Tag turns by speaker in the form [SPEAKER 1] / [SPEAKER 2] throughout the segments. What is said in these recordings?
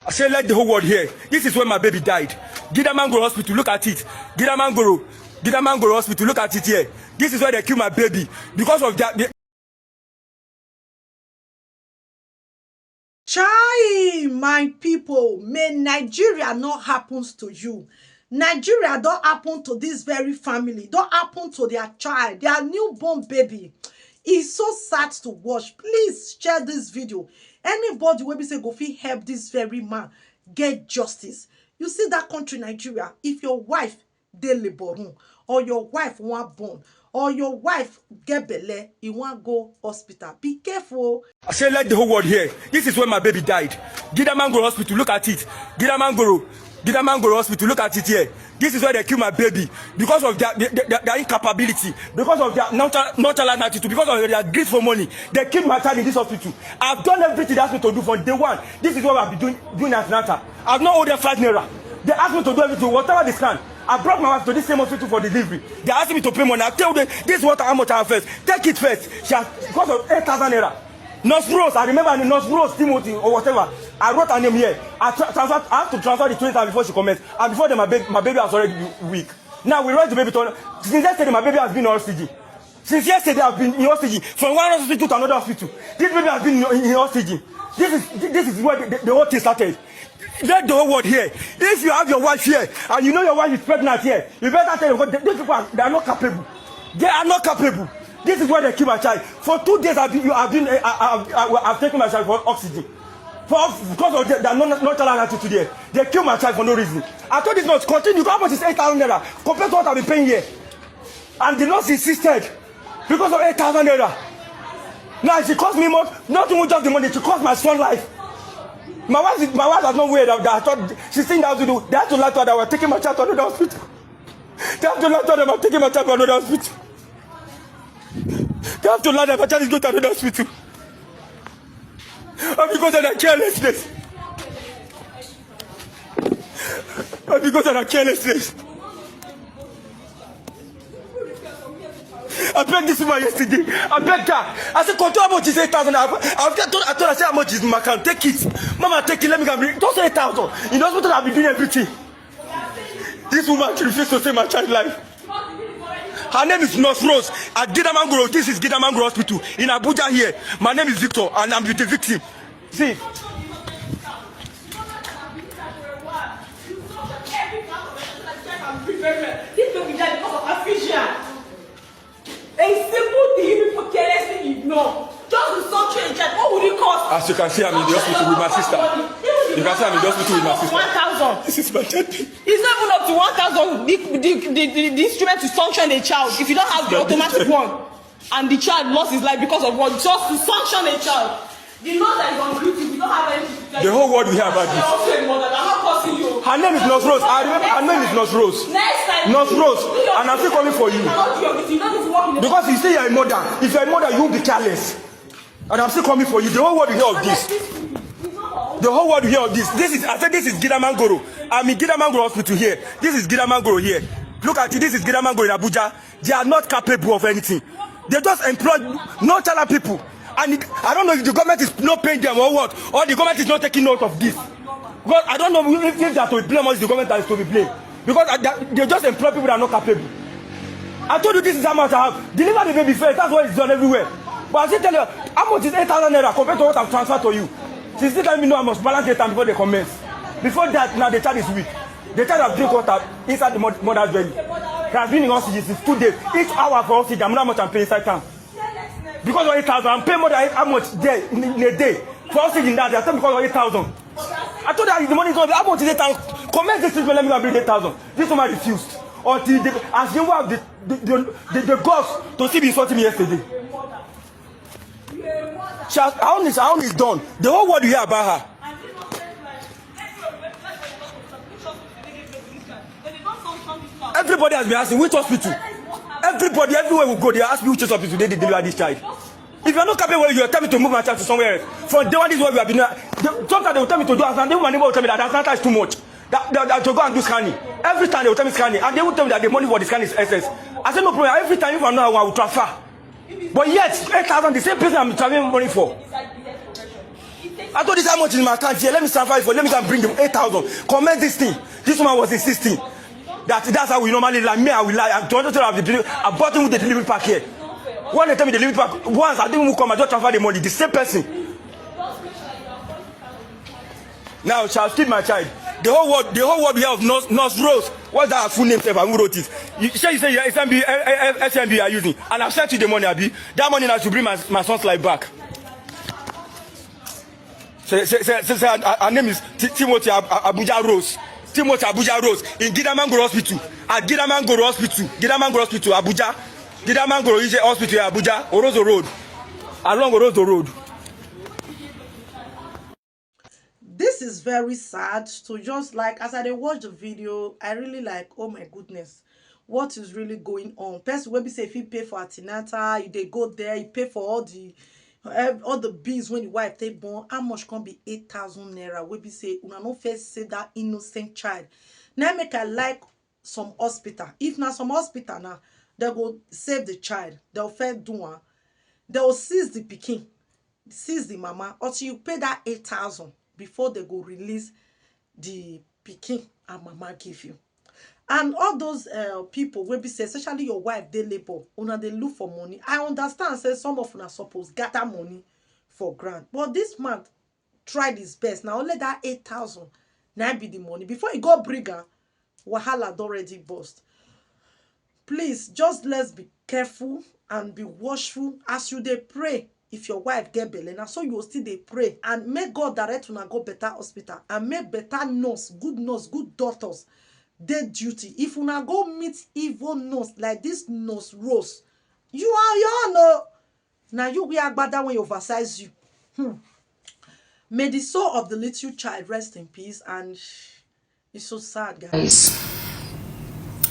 [SPEAKER 1] I say let the whole world hear. This is when my baby died. Gidamangoro Hospital, look at it. Gidamangoro Hospital, look at it here. This is where they kill my baby because of that.
[SPEAKER 2] CHAI, my people, may Nigeria not happens to you. Nigeria don't happen to this very family. Don't happen to their child, their newborn baby. It's so sad to watch. Please share this video. Anybody will be say go fit help this very man get justice. You see that country, Nigeria, if your wife dey labor room, or your wife want born, or your wife get belle, you want go hospital, be careful.
[SPEAKER 1] I say let the whole world hear. This is when my baby died. Gidamangoro Hospital, look at it. Gidamangoro Hospital, look at it here. This is where they kill my baby because of their incapability, because of their nonchalant attitude, because of their greed for money. They killed my child in this hospital. I've done everything they asked me to do from day one. This is what I've been doing as an actor. I've not owed them 5 naira. They asked me to do everything, whatever they can. I brought my wife to this same hospital for delivery. They asked me to pay money. I tell them, this is what how much I have first. Take it first. She has, because of 8,000 naira. Nurse Rose, I remember Nurse Rose, Timothy, or whatever. I wrote her name here. I have to transfer the 20,000 before she comments. And before then, my baby was already weak. Now we raised the baby to. Since yesterday, my baby has been in hostage. Since yesterday, I've been in hostage. From one hospital to another hospital. This baby has been in hostage. This is where the whole thing started. Let the whole world hear. If you have your wife here and you know your wife is pregnant here, you better tell them these people they are not capable. They are not capable. This is where they kill my child. For 2 days I've taken my child for oxygen. Because of their nonchalant attitude there. They kill my child for no reason. I told this nurse, continue. How much is 8,000 naira compared to what I've been paying here? And the nurse insisted because of 8,000 naira. Now she cost me more, not even just the money, she cost my son life. My wife has not weird that I thought she's saying that to do. They have to lie to her that we're taking my child to another hospital. They have to lie to her that I'm taking my child to another hospital. They have to lie that my child is going to another hospital. And because of their carelessness. And because of their carelessness. I begged this woman yesterday. I begged her. I said, control how much is 8,000. I told her, say how much is my account. Take it. Mama, take it. Let me come. Don't say 8,000. In the hospital, I've been doing everything. This woman, she refused to save my child's life. Her name is Nurse Rose at Gidamangoro. This is Gidamangoro Hospital in Abuja here. My name is Victor and I'm with the victim. See.
[SPEAKER 3] This will be done because of accusation. A simple thing people carelessly ignore. Just the suction and check. What would it cost?
[SPEAKER 1] As you can see, I'm in the hospital with my sister. You can see I'm in the hospital with my sister.
[SPEAKER 3] 1,000.
[SPEAKER 1] This is my child.
[SPEAKER 3] It's not even up to 1,000. The instrument to sanction a child. If you don't have the automatic one, and the child lost his life because of what? Just to sanction a child. The law that is on duty, we don't have anything.
[SPEAKER 1] The whole world will hear about this.
[SPEAKER 3] You're also a mother. I'm not causing you.
[SPEAKER 1] Her name is Nurse Rose. I remember her name is Nurse Rose.
[SPEAKER 3] Next time.
[SPEAKER 1] Nurse Rose. And I'm still coming for you. Because you say you're a mother. If you're a mother, you'll be careless. And I'm still coming for you. The whole world will hear of this. The whole world will hear of this. I said this is Gidamangoro. I'm in Gidamangoro Hospital here. This is Gidamangoro here. Look at it. This is Gidamangoro in Abuja. They are not capable of anything. They just employ nonchalant people. And I don't know if the government is not paying them or what, or the government is not taking note of this. Because I don't know if they are to be blamed or the government that is to be blamed. Because they just employ people that are not capable. I told you this is how much I have. Deliver the baby first. That's why it's done everywhere. But I still tell you, how much is 8,000 naira compared to what I've transferred to you? She still telling me no, I must balance the time before they commence. Before that, now the child is weak. The child has drink water inside the mother's belly. He has been in oxygen since 2 days. Each hour for oxygen, I know how much I'm paying inside town. Because of 8,000, I'm paying more than how much there in a day. For oxygen that, they are saying because of 8,000. I told her the money is not how much is 8,000? Commence this treatment, let me go and bring 8,000. This woman refused. Until as you have the guts to see me insulting me yesterday. Her own is done. The whole world will hear about her. Everybody has been asking which hospital. Everybody, everywhere we go, they ask me which hospital they deliver this child. If you're not capable, you tell me to move my child to somewhere else. For day one, this is what we have been doing. Sometimes they will tell me to do, and then my neighbor will tell me that Atlanta is too much. That to go and do scanning. Every time they will tell me scanning, and they will tell me that the money for the scanning is excess. I said no problem. Every time if I know I will transfer. But yet, 8,000, the same person I'm traveling money for.
[SPEAKER 3] It takes
[SPEAKER 1] I told this how much in my account here. Let me transfer it for. Let me go and bring them 8,000. Comment this thing. This woman was insisting that's how we normally lie. Me, I will lie. I don't tell her I bought him with the delivery pack here. When they tell me the delivery pack, once I didn't even come, I just transfer the money. The same person. Now shall steal my child. The whole world we have Nurse Rose. What's that full name? Who wrote it? You say SMB are using, and I've sent you the money, Abi. That money now to bring my son's life back. Say, her name is Timothy Abuja Rose. Timothy Abuja Rose in Gidamangoro Hospital. At Gidamangoro Hospital. Gidamangoro Hospital, Abuja. Gidamangoro Hospital, Abuja. Orozo Road. Along Orozo Road.
[SPEAKER 2] This is very sad. So just like as I watch the video, I really like, oh my goodness, what is really going on? Person will be say if you pay for antenatal, they go there, you pay for all the bills when your wife take born. How much can be 8,000 naira? We be say una no first say that innocent child. Now make I like some hospital. If not some hospital now, they go save the child. They'll first do one. They'll seize the pikin, seize the mama, until you pay that 8,000 before they go release the pikin and mama give you. And all those people will be say, especially your wife, they labor, una they look for money. I understand, say some of una suppose gather money for grant, but this man tried his best. Now only that 8,000 now be the money. Before he go bigger, wahala already burst. Please, just let's be careful and be watchful as you they pray. If your wife get belle, now so you will still they pray and make God direct una go better hospital and make better nurse, good doctors. Their duty. If una go meet evil nurse like this Nurse Rose, you know. Now you we are bad when you oversize you. May the soul of the little child rest in peace. And it's so sad, guys.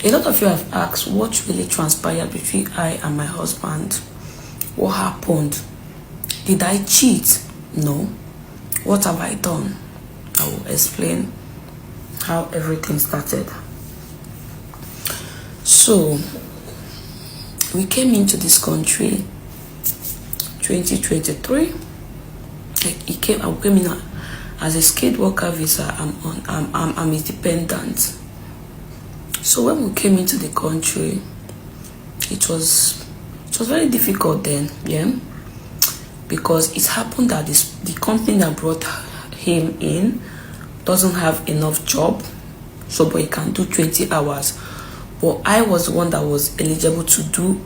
[SPEAKER 4] A lot of you have asked what really transpired between I and my husband. What happened? Did I cheat? No. What have I done? I will explain how everything started. So, we came into this country 2023. I came in as a skilled worker visa. I'm independent. So when we came into the country, it was very difficult then, yeah, because it happened that the company that brought him in doesn't have enough job, so but he can do 20 hours. But I was the one that was eligible to do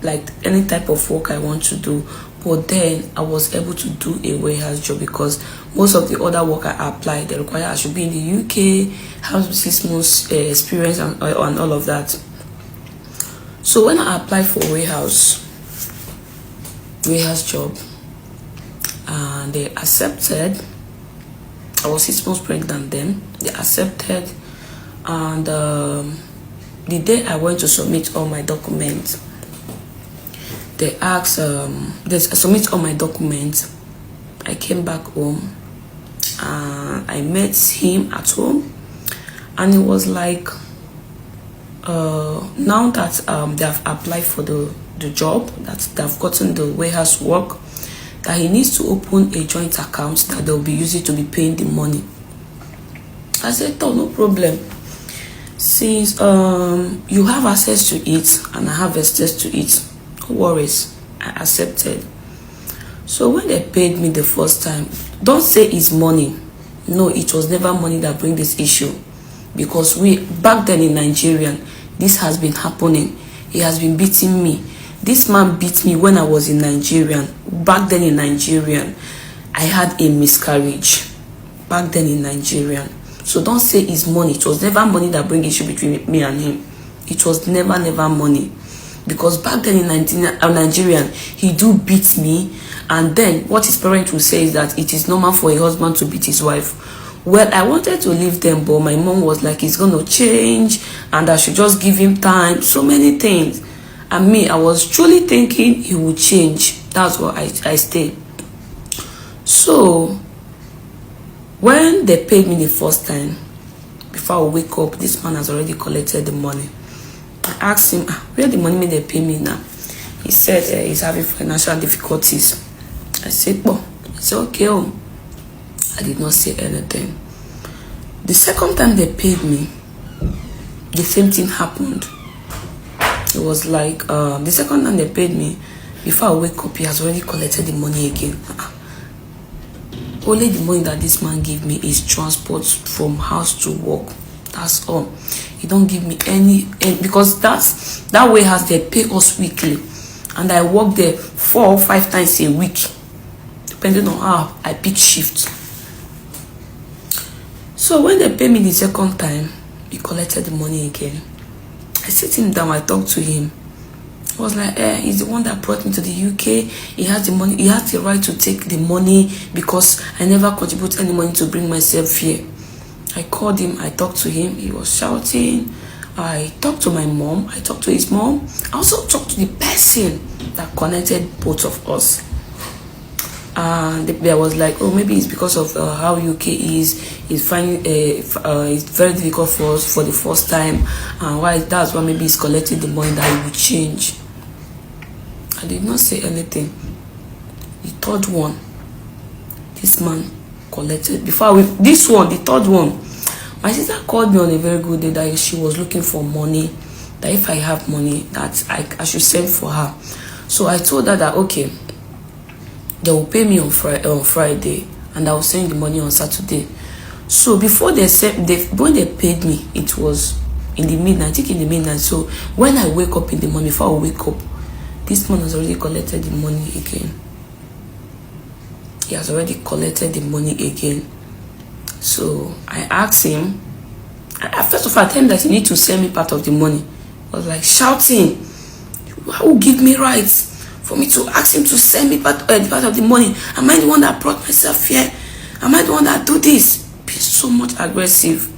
[SPEAKER 4] like any type of work I want to do. But then I was able to do a warehouse job because most of the other work I applied, they require I should be in the UK, have 6 months experience and all of that. So when I applied for warehouse job, and they accepted, I was 6 months pregnant then. They accepted, and the day I went to submit all my documents, they asked, they submit all my documents. I came back home and I met him at home, and it was like, now that they have applied for the job, that they've gotten the warehouse work, that he needs to open a joint account that they'll be using to be paying the money. I said, oh, no problem. Since you have access to it and I have access to it, no worries. I accepted. So when they paid me the first time, don't say it's money. No, it was never money that bring this issue, because back then in Nigeria, this has been happening. He has been beating me. This man beat me when I was in Nigeria. Back then in Nigeria, I had a miscarriage. Back then in Nigeria. So don't say it's money. It was never money that bring issue between me and him. It was never money. Because back then in Nigeria, he do beat me. And then what his parents will say is that it is normal for a husband to beat his wife. Well, I wanted to leave them, but my mom was like, he's going to change and I should just give him time. So many things. And me, I was truly thinking he would change. That's why I stayed. So, when they paid me the first time, before I wake up, this man has already collected the money. I asked him, where the money they pay me now? He said he's having financial difficulties. I said, oh, it's okay. Oh. I did not say anything. The second time they paid me, the same thing happened. It was like the second time they paid me, before I wake up, he has already collected the money again. Only the money that this man gave me is transport from house to work. That's all. He don't give me any because that warehouse they pay us weekly, and I work there 4 or 5 times a week, depending on how I pick shift. So when they pay me the second time, he collected the money again. I sit him down, I talked to him. I was like, he's the one that brought me to the UK. He has the money, he has the right to take the money because I never contribute any money to bring myself here. I called him, I talked to him, he was shouting. I talked to my mom, I talked to his mom. I also talked to the person that connected both of us. And there was like, oh, maybe it's because of how UK is. It's finding it's very difficult for us for the first time, and why that's why maybe he's collecting the money that he will change. I did not say anything. The third one, this man collected before this one, the third one. My sister called me on a very good day that she was looking for money, that if I have money that I should send for her. So I told her that okay, they will pay me on Friday and I will send the money on Saturday. So before when they paid me, it was in the midnight, I think in the midnight. So when I wake up in the morning, before I wake up, this man has already collected the money again. He has already collected the money again. So I asked him, first of all I told him that he need to send me part of the money. I was like shouting, who will give me rights for me to ask him to send me part of the money? Am I the one that brought myself here? Am I the one that do this? Being so much aggressive.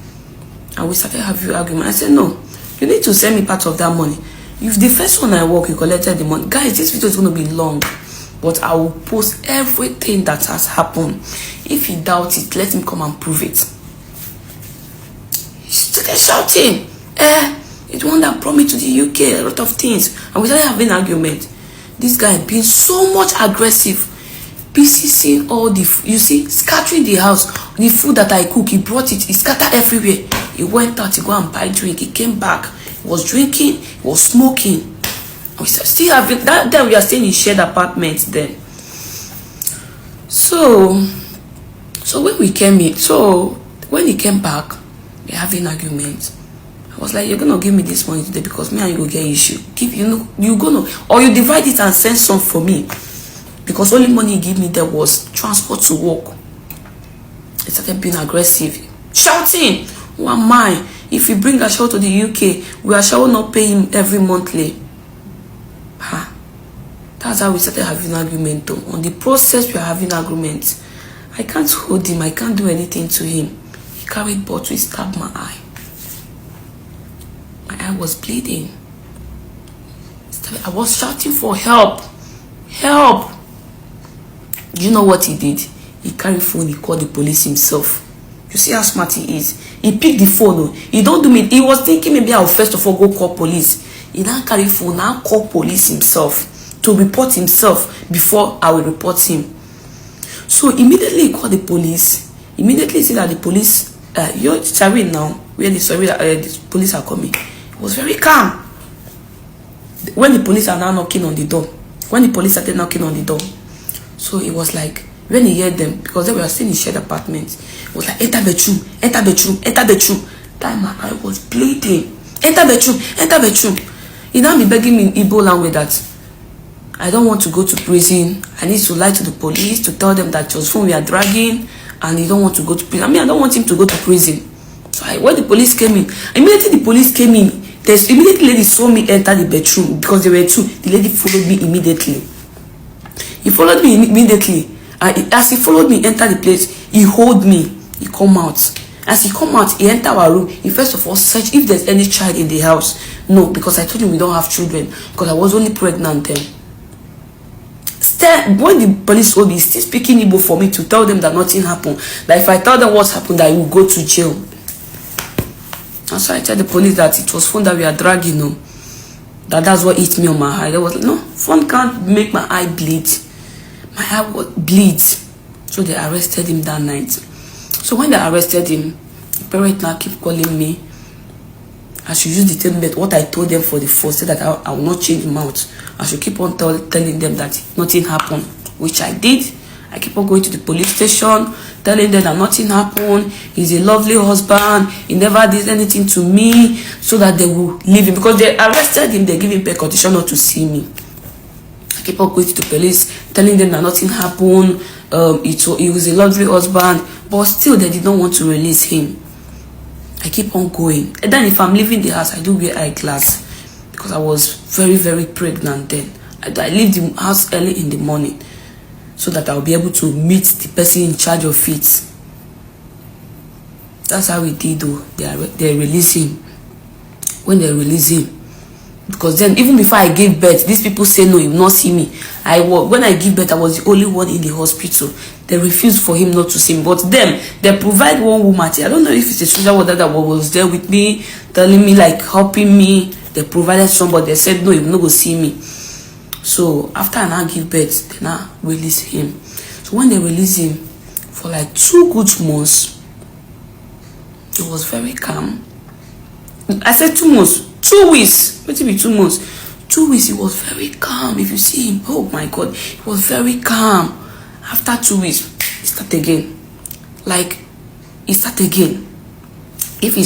[SPEAKER 4] And we started having an argument. I said, no, you need to send me part of that money. If the first one I work, you collected the money. Guys, this video is going to be long, but I will post everything that has happened. If he doubts it, let him come and prove it. He started shouting, it's the one that brought me to the UK, a lot of things. And we started having an argument. This guy being so much aggressive, PCCing all the, you see, scattering the house. The food that I cook, he brought it, he scattered everywhere. He went out to go and buy drink. He came back, he was drinking, he was smoking. And we still having that. Then we are staying in shared apartments then. So when we came in, when he came back, we're having arguments. I was like, you're gonna give me this money today because me and you will get issue. You gonna, or you divide it and send some for me, because only money he gave me there was transport to work. He started being aggressive, shouting, who am I? If we bring Ashawo to the UK, we Ashawo not pay him every monthly. That's how we started having an argument though. On the process we are having arguments. I can't hold him, I can't do anything to him. He carried bottle, he stabbed my eye. My eye was bleeding. I was shouting for help. Help! You know what he did? He carried phone, he called the police himself. You see how smart he is. He picked the phone. He don't do me. He was thinking maybe I'll first of all go call police. He now carry phone, now call police himself to report himself before I will report him. So immediately he called the police. Immediately see that the police, you're CHAii now, where the police are coming. It was very calm. When the police are now knocking on the door, when the police started knocking on the door, so it was like, when he heard them, because they were still in shared apartments, it was like, enter bedroom, enter bedroom, enter bedroom. That my eye was bleeding. Enter bedroom, enter bedroom. He now be begging me in Igbo language that I don't want to go to prison. I need to lie to the police to tell them that your phone we are dragging, and he don't want to go to prison. I mean, I don't want him to go to prison. So when the police came in, immediately the police came in. There's immediately lady saw me enter the bedroom because there were two. The lady followed me immediately. He followed me immediately. As he followed me enter the place, he hold me. He come out. As he come out, he enter our room. He first of all search if there's any child in the house. No, because I told him we don't have children because I was only pregnant then. When the police told me, he's still speaking Igbo for me to tell them that nothing happened. That if I tell them what happened, I will go to jail. And so I tell the police that it was phone that we are dragging. No, that's what hit me on my eye. They was like, no, phone can't make my eye bleed. My eye would bleed. So they arrested him that night. So when they arrested him, the parents now keep calling me. I should use the statement what I told them for the first, say that I will not change him out. I should keep on telling them that nothing happened, which I did. I keep on going to the police station, telling them that nothing happened. He's a lovely husband. He never did anything to me, so that they will leave him. Because they arrested him, they give him a condition not to see me. I keep on going to the police, telling them that nothing happened. He was a lovely husband, but still they did not want to release him. I keep on going. And then if I'm leaving the house, I do wear eyeglass because I was very, very pregnant then. I leave the house early in the morning so that I'll be able to meet the person in charge of it. That's how we did though. They release him. When they release him, because then even before I gave birth, these people say no, you will not see me. When I give birth, I was the only one in the hospital. They refused for him not to see me. But them, they provide one woman. I don't know if it's a social worker that was there with me, telling me, like, helping me. They provided somebody. They said no, you will not go see me. So after I now give birth, they now release him. So when they release him, for like 2 good months, he was very calm. I said 2 months, 2 weeks. What it be 2 months? 2 weeks, he was very calm. If you see him, oh my God, he was very calm. After 2 weeks, he start again. Like, he start again. If he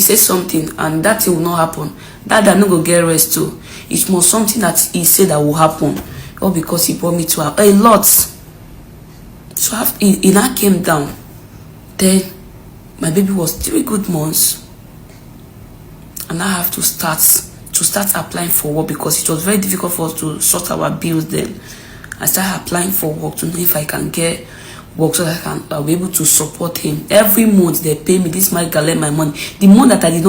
[SPEAKER 4] says something and that thing will not happen, that no go get rest too. It's more something that he said that will happen, or because he brought me to a lot. So after he now came down, then my baby was 3 good months, and I have to start applying for work because it was very difficult for us to sort our bills then. I started applying for work to know if I can get work so that I'll be able to support him. Every month they pay me. This might collect my money. The month that I did not